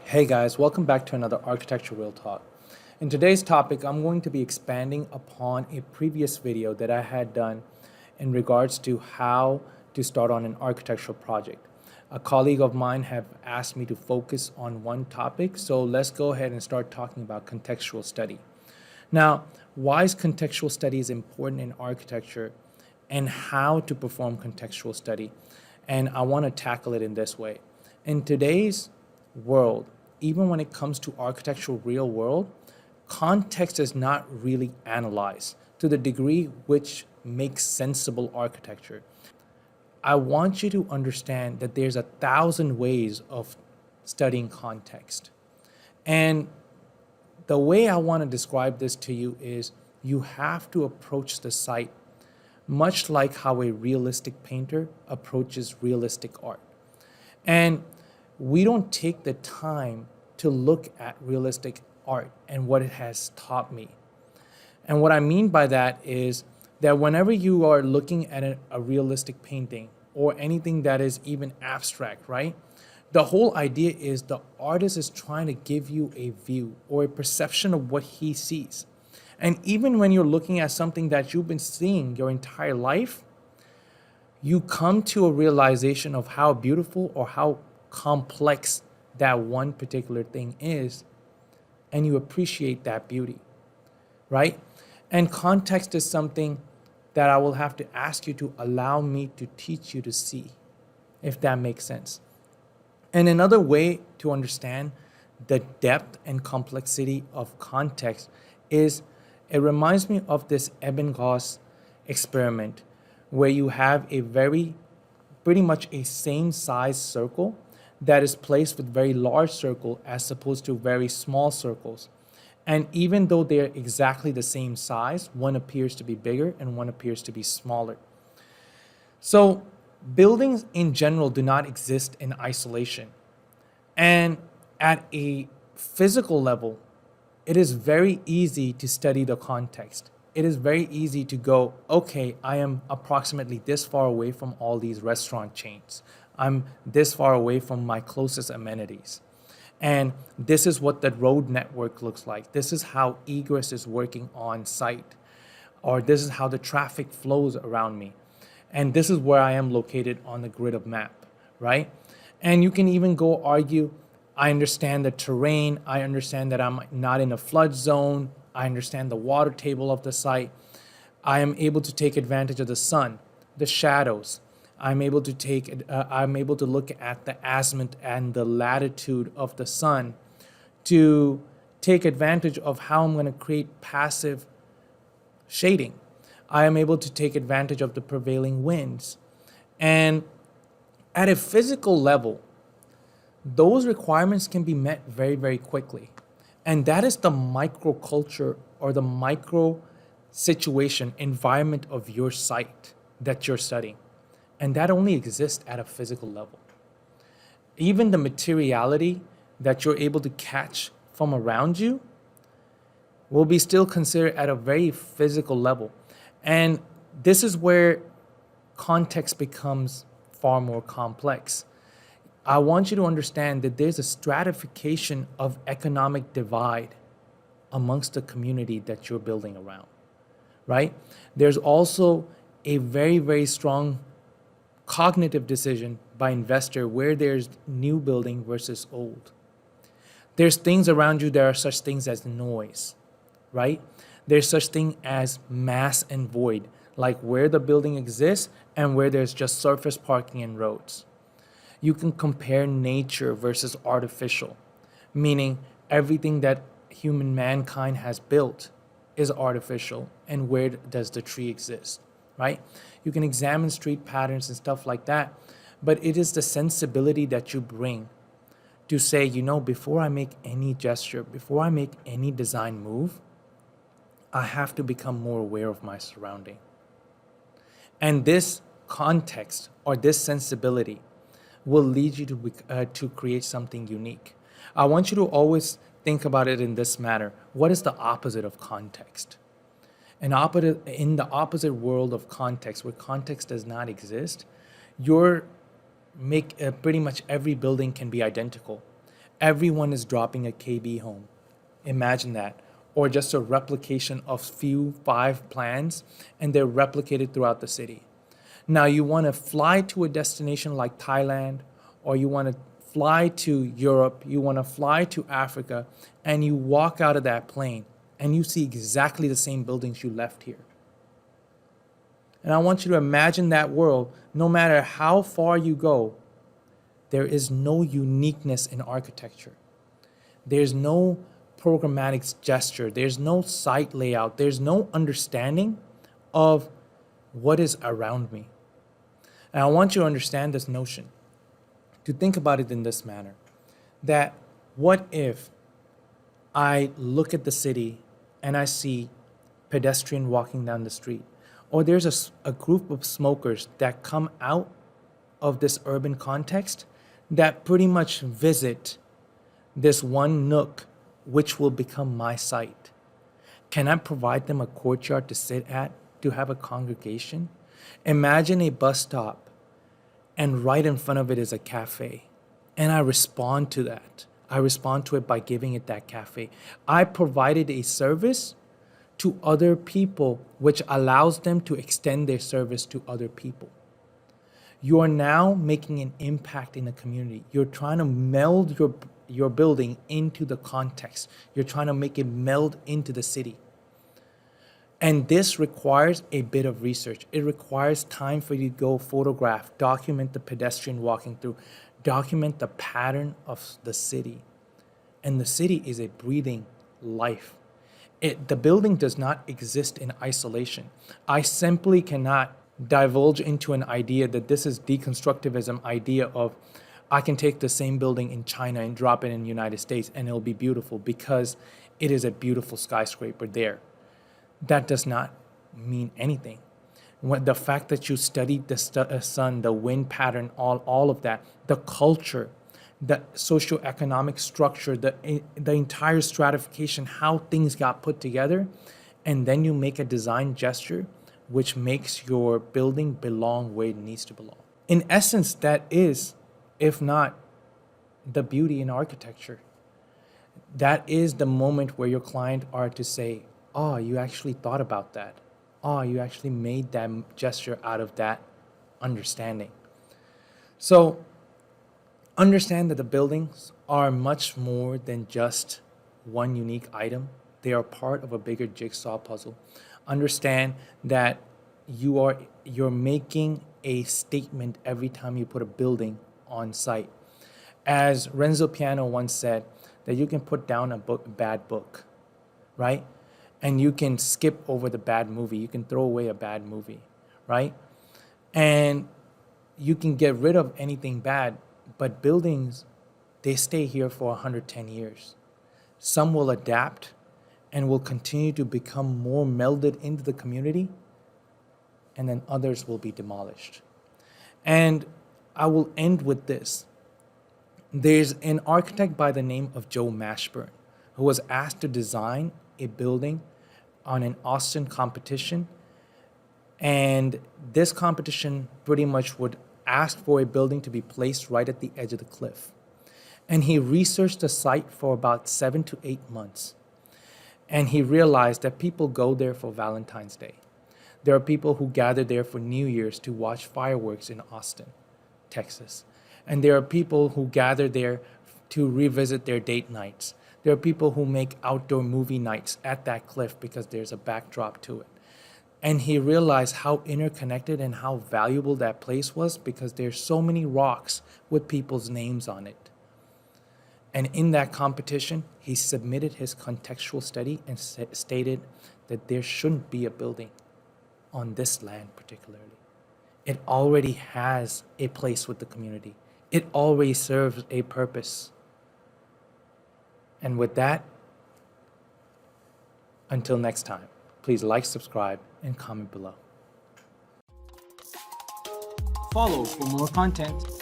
Hey guys, welcome back to another Architecture Real Talk. In today's topic, I'm going to be expanding upon a previous video that I had done in regards to how to start on an architectural project. A colleague of mine have asked me to focus on one topic, so let's go ahead and start talking about contextual study. Now, why is contextual studies important in architecture and how to perform contextual study? And I want to tackle it in this way. In today's world, even when it comes to architectural real world, context is not really analyzed to the degree which makes sensible architecture. I want you to understand that there's 1,000 ways of studying context. And the way I want to describe this to you is you have to approach the site much like how a realistic painter approaches realistic art. And we don't take the time to look at realistic art and what it has taught me. And what I mean by that is that whenever you are looking at a realistic painting or anything that is even abstract, right? The whole idea is the artist is trying to give you a view or a perception of what he sees. And even when you're looking at something that you've been seeing your entire life, you come to a realization of how beautiful or how complex that one particular thing is, and you appreciate that beauty, right? And context is something that I will have to ask you to allow me to teach you to see, if that makes sense. And another way to understand the depth and complexity of context is it reminds me of this Ebbinghaus experiment where you have a pretty much a same size circle that is placed with very large circle as opposed to very small circles. And even though they're exactly the same size, one appears to be bigger and one appears to be smaller. So buildings in general do not exist in isolation. And at a physical level, it is very easy to study the context. It is very easy to go, okay, I am approximately this far away from all these restaurant chains. I'm this far away from my closest amenities. And this is what the road network looks like. This is how egress is working on site. Or this is how the traffic flows around me. And this is where I am located on the grid of map, right? And you can even go argue, I understand the terrain. I understand that I'm not in a flood zone. I understand the water table of the site. I am able to take advantage of the sun, the shadows. I'm able to look at the azimuth and the latitude of the sun to take advantage of how I'm going to create passive shading. I am able to take advantage of the prevailing winds. And at a physical level, those requirements can be met very, very quickly. And that is the microculture or the micro situation, environment of your site that you're studying. And that only exists at a physical level. Even the materiality that you're able to catch from around you will be still considered at a very physical level. And this is where context becomes far more complex. I want you to understand that there's a stratification of economic divide amongst the community that you're building around, right? There's also a very, very strong cognitive decision by investor where there's new building versus old. There's things around you, there are such things as noise, right? There's such thing as mass and void, like where the building exists and where there's just surface parking and roads. You can compare nature versus artificial, meaning everything that mankind has built is artificial, and where does the tree exist, right? You can examine street patterns and stuff like that, but it is the sensibility that you bring to say, before I make any gesture, before I make any design move, I have to become more aware of my surrounding. And this context or this sensibility will lead you to create something unique. I want you to always think about it in this manner. What is the opposite of context? In the opposite world of context, where context does not exist, pretty much every building can be identical. everyone is dropping a KB home. Imagine that. Or just a replication of five plans, and they're replicated throughout the city. Now you want to fly to a destination like Thailand, or you want to fly to Europe, you want to fly to Africa, and you walk out of that plane and you see exactly the same buildings you left here. And I want you to imagine that world. No matter how far you go, there is no uniqueness in architecture. There's no programmatic gesture. There's no site layout. There's no understanding of what is around me. And I want you to understand this notion, to think about it in this manner, that what if I look at the city and I see pedestrian walking down the street, or there's a group of smokers that come out of this urban context that pretty much visit this one nook which will become my site. Can I provide them a courtyard to sit at, to have a congregation? Imagine a bus stop and right in front of it is a cafe. And I respond to that. I respond to it by giving it that cafe. I provided a service to other people, which allows them to extend their service to other people. You are now making an impact in the community. You're trying to meld your building into the context. You're trying to make it meld into the city. And this requires a bit of research. It requires time for you to go photograph, document the pedestrian walking through, document the pattern of the city. And the city is a breathing life. The building does not exist in isolation. I simply cannot divulge into an idea that this is deconstructivism idea of I can take the same building in China and drop it in the United States and it'll be beautiful because it is a beautiful skyscraper there. That does not mean anything. The fact that you studied the sun, the wind pattern, all of that, the culture, the socioeconomic structure, the entire stratification, how things got put together, and then you make a design gesture which makes your building belong where it needs to belong. In essence, that is, if not the beauty in architecture. That is the moment where your client are to say, oh, you actually thought about that. Oh, you actually made that gesture out of that understanding. So understand that the buildings are much more than just one unique item. They are part of a bigger jigsaw puzzle. Understand that you're making a statement every time you put a building on site. As Renzo Piano once said, that you can put down a bad book, right? And you can skip over the bad movie. You can throw away a bad movie, right? And you can get rid of anything bad, but buildings, they stay here for 110 years. Some will adapt and will continue to become more melded into the community, and then others will be demolished. And I will end with this. There's an architect by the name of Joe Mashburn who was asked to design a building on an Austin competition. And this competition pretty much would ask for a building to be placed right at the edge of the cliff. And he researched the site for about 7 to 8 months. And he realized that people go there for Valentine's Day. There are people who gather there for New Year's to watch fireworks in Austin, Texas. And there are people who gather there to revisit their date nights. There are people who make outdoor movie nights at that cliff because there's a backdrop to it. And he realized how interconnected and how valuable that place was because there's so many rocks with people's names on it. And in that competition, he submitted his contextual study and stated that there shouldn't be a building on this land particularly. It already has a place with the community. It already serves a purpose. And with that, until next time, please like, subscribe, and comment below. Follow for more content.